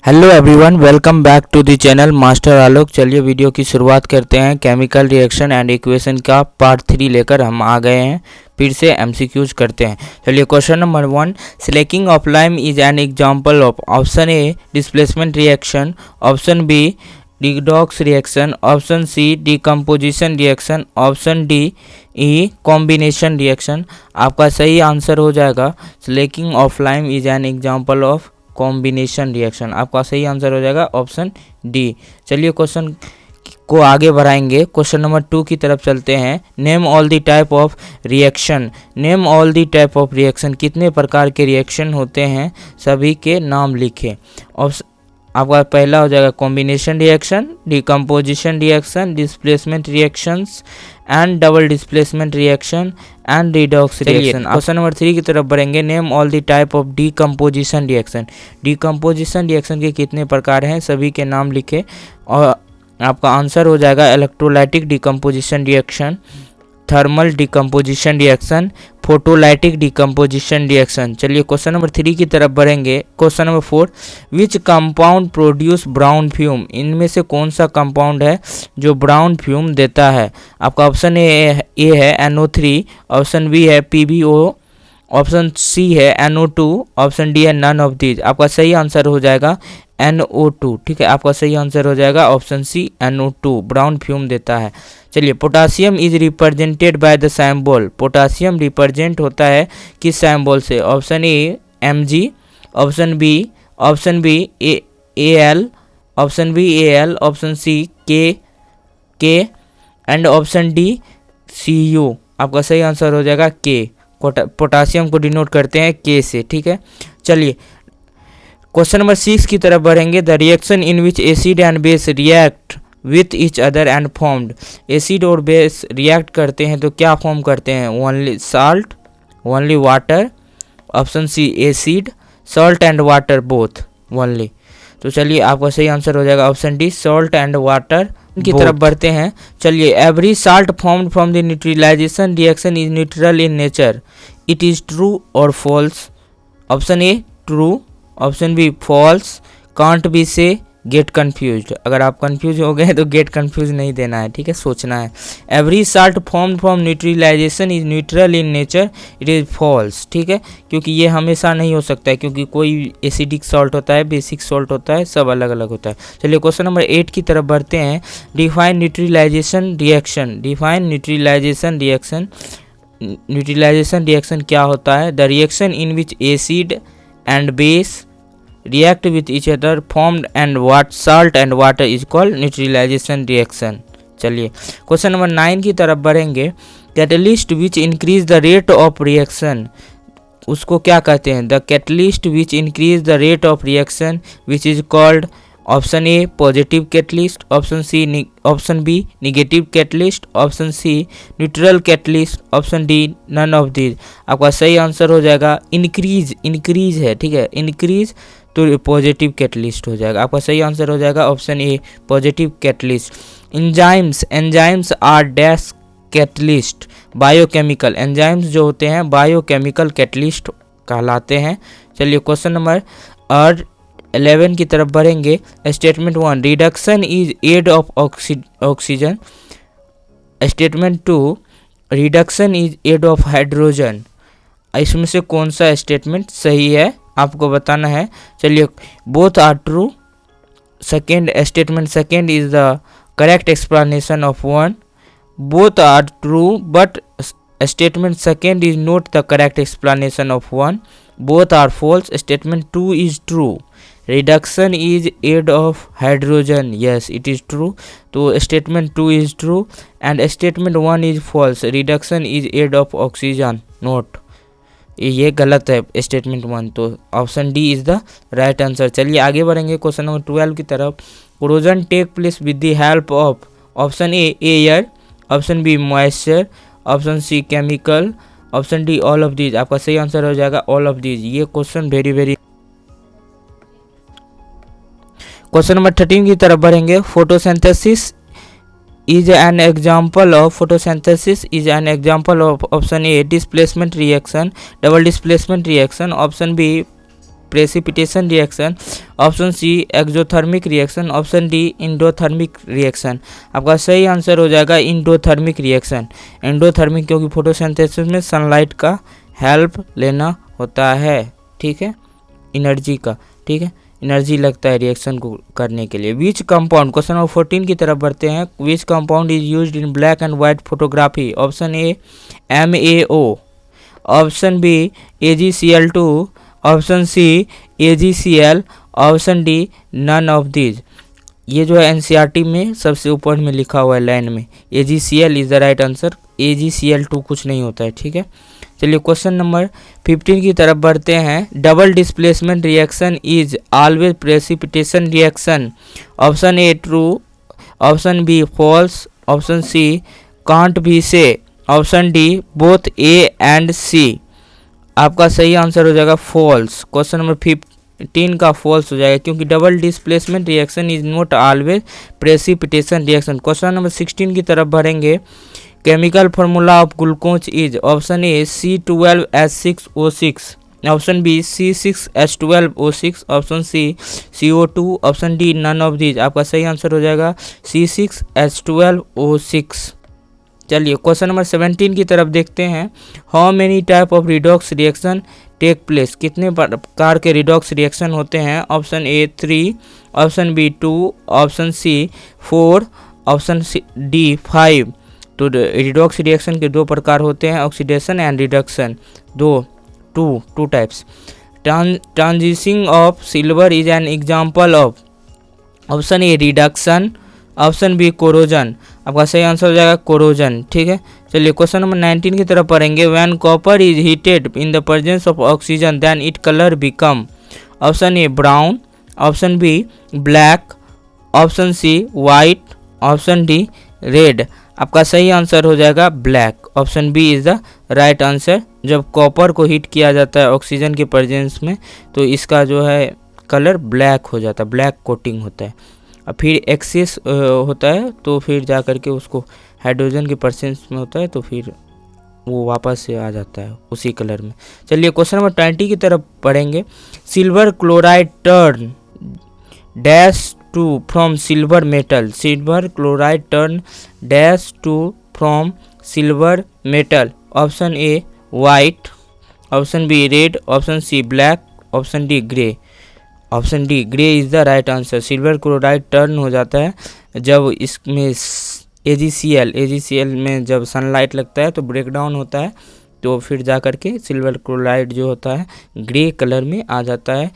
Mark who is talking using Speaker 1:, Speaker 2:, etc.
Speaker 1: Hello everyone, welcome back to the channel master Alok. चलिए video की शुरुआत करते हैं। केमिकल रिएक्शन एंड इक्वेशन का पार्ट 3 लेकर हम आ गए हैं। फिर से एमसीक्यूज करते हैं। चलिए question number 1, slaking of lime is an example of option A displacement reaction, option B redox reaction, option C decomposition reaction, option D E combination reaction. आपका सही आंसर हो जाएगा slaking of lime is an example of combination reaction. आपका सही answer हो जाएगा option D. चलिए question को आगे बढ़ाएंगे। क्वेश्चन नंबर 2 की तरफ चलते हैं। Name all the type of reaction. Name all the type of reaction, कितने प्रकार के रिएक्शन होते हैं, सभी के नाम लिखें। आपका पहला हो जाएगा combination reaction, decomposition reaction, displacement reactions and double displacement reaction and redox reaction. Question number 3 की तरफ बढ़ेंगे। Name all the type of decomposition reaction. Decomposition reaction के कितने प्रकार हैं, सभी के नाम लिखे और आपका आंसर हो जाएगा electrolytic decomposition reaction, thermal decomposition reaction, photolytic decomposition reaction. चलिए क्वेश्चन नंबर 3 की तरफ बढ़ेंगे। Question number 4, which compound produce brown fume. इनमें से कौन सा कंपाउंड है जो ब्राउन फ्यूम देता है। आपका ऑप्शन ए है NO3, ऑप्शन बी है PbO, ऑप्शन सी है NO2, ऑप्शन डी है नन ऑफ दीज। आपका सही आंसर हो जाएगा NO2। ठीक है, आपका सही आंसर हो जाएगा option C NO2, brown fume देता है। चलिए potassium is represented by the symbol. Potassium represent होता है किस सिंबल से। Option A Mg, option B Al, option B Al, option C K and option D Cu। आपका सही आंसर हो जाएगा K। पोटासियम को डिनोट करते हैं K से। ठीक है, चलिए क्वेश्चन नंबर 6 की तरफ बढ़ेंगे। The reaction in which acid and base react with each other and formed. Acid और बेस रिएक्ट करते हैं तो क्या फॉर्म करते हैं। Only salt, only water, option C acid, salt and water both only. तो चलिए आपका सही आंसर हो जाएगा option D, salt and water की तरफ बढ़ते हैं। चलिए every salt formed from the neutralization reaction is neutral in nature, it is true और false. Option A true, option B false, can't be so get confused. अगर आप confuse हो गए तो गेट कन्फ्यूज नहीं देना है, ठीक है, सोचना है। Every salt formed from neutralization is neutral in nature, it is false. ठीक है, क्योंकि ये हमेशा नहीं हो सकता है, क्योंकि कोई एसिडिक सॉल्ट होता है, बेसिक सॉल्ट होता है, सब अलग अलग होता है। चलिए क्वेश्चन नंबर 8 की तरफ बढ़ते हैं। Define neutralization reaction. Define neutralization reaction. Neutralization reaction क्या होता है। The reaction in which acid and base react with each other formed and what salt and water is called neutralization reaction। चलिए question number 9 की तरफ बढ़ेंगे। Catalyst which increase the rate of reaction, उसको क्या कहते हैं। The catalyst which increase the rate of reaction which is called. Option A positive catalyst, option B negative catalyst, option C neutral catalyst, option D none of these. आपका सही answer हो जाएगा increase है। ठीक है, इंक्रीज तो positive catalyst हो जाएगा। आपका सही आंसर हो जाएगा option A positive catalyst. Enzymes are dash catalyst biochemical. Enzymes जो होते हैं बायोकेमिकल कैटलिस्ट कहलाते हैं। चलिए क्वेश्चन नंबर 11 की तरफ बढ़ेंगे। Statement 1, reduction is add of oxygen. Statement 2, reduction is add of hydrogen. इसमें से कौन सा स्टेटमेंट सही है आपको बताना है। चलिए both are true. Second statement second is the correct explanation of one. Both are true but statement second is not the correct explanation of one. Both are false. Statement 2 is true. Reduction is add of hydrogen, yes it is true. तो statement 2 is true and statement 1 is false. Reduction is add of oxygen not, ये गलत है statement 1। तो option D is the right answer. चलिए आगे बढ़ेंगे question number 12 की तरफ। Corrosion take place with the help of. Option A air, option B moisture, option C chemical, option D all of these. आपका सही आंसर हो जाएगा ऑल ऑफ दीज। ये क्वेश्चन वेरी क्वेश्चन नंबर 13 की तरफ बढ़ेंगे। Photosynthesis is an example of photosynthesis is an example of option A displacement reaction, double displacement reaction, option B precipitation reaction, option C exothermic reaction, option D endothermic reaction. आपका सही answer हो जाएगा endothermic reaction. Endothermic क्योंकि photosynthesis में sunlight का help लेना होता है, ठीक है, एनर्जी का, ठीक है, एनर्जी लगता है रिएक्शन को करने के लिए। विच कंपाउंड, क्वेश्चन नंबर 14 की तरफ बढ़ते हैं। Which compound is used in black and white photography? Option A MaO, option B AgCl2, option C AgCl, option D none of these. ये जो है एनसीईआरटी में सबसे ऊपर में लिखा हुआ है लाइन में, AgCl is the right answer. AgCl2 कुछ नहीं होता है, ठीक है। चलिए क्वेश्चन नंबर 15 की तरफ बढ़ते हैं। Double displacement reaction is always precipitation reaction. Option A true, option B false, option C can't be say, option D both A and C. आपका सही आंसर हो जाएगा फॉल्स। क्वेश्चन नंबर 15 का फॉल्स हो जाएगा क्योंकि double displacement reaction is not always precipitation reaction. Question number 16 की तरफ बढ़ेंगे। Chemical formula of glucose is, option A C12H6O6, option B C6H12O6, option C CO2, option D none of these. आपका सही answer हो जाएगा C6H12O6। चलिए question number 17 की तरफ देखते हैं। How many type of redox reaction take place? कितने प्रकार के रिडॉक्स रिएक्शन होते हैं? Option A 3, option B 2, option C 4, option D 5। तो रिडॉक्स रिएक्शन के दो प्रकार होते हैं, oxidation and reduction. Two types. Transition of silver is an example of, option A reduction, option B corrosion. आपका सही आंसर हो जाएगा कोरोजन, ठीक है। चलिए क्वेश्चन नंबर 19 की तरफ पढ़ेंगे। When copper is heated in the presence of oxygen then it colour become, option A brown, option B black, option C white, option D red. आपका सही आंसर हो जाएगा black. Option B is the right answer. जब copper को heat किया जाता है oxygen के प्रेजेंस में तो इसका जो है कलर ब्लैक हो जाता है, ब्लैक कोटिंग होता है। और फिर एक्सेस होता है तो फिर जा कर के उसको हाइड्रोजन के प्रेजेंस में होता है तो फिर वो वापस से आ जाता है उसी कलर में। चलिए क्वेश्चन नंबर 20 की तरफ पढ़ेंगे। Silver chloride turn dash to from silver metal, silver chloride turn dash to from silver metal. Option A white, option B red, option C black, option D grey. Option D grey is the right answer. Silver chloride turn हो जाता है जब इसमें AgCl में जब sunlight लगता है तो ब्रेक डाउन होता है तो फिर जा कर के सिल्वर क्लोराइड जो होता है ग्रे कलर में आ जाता है।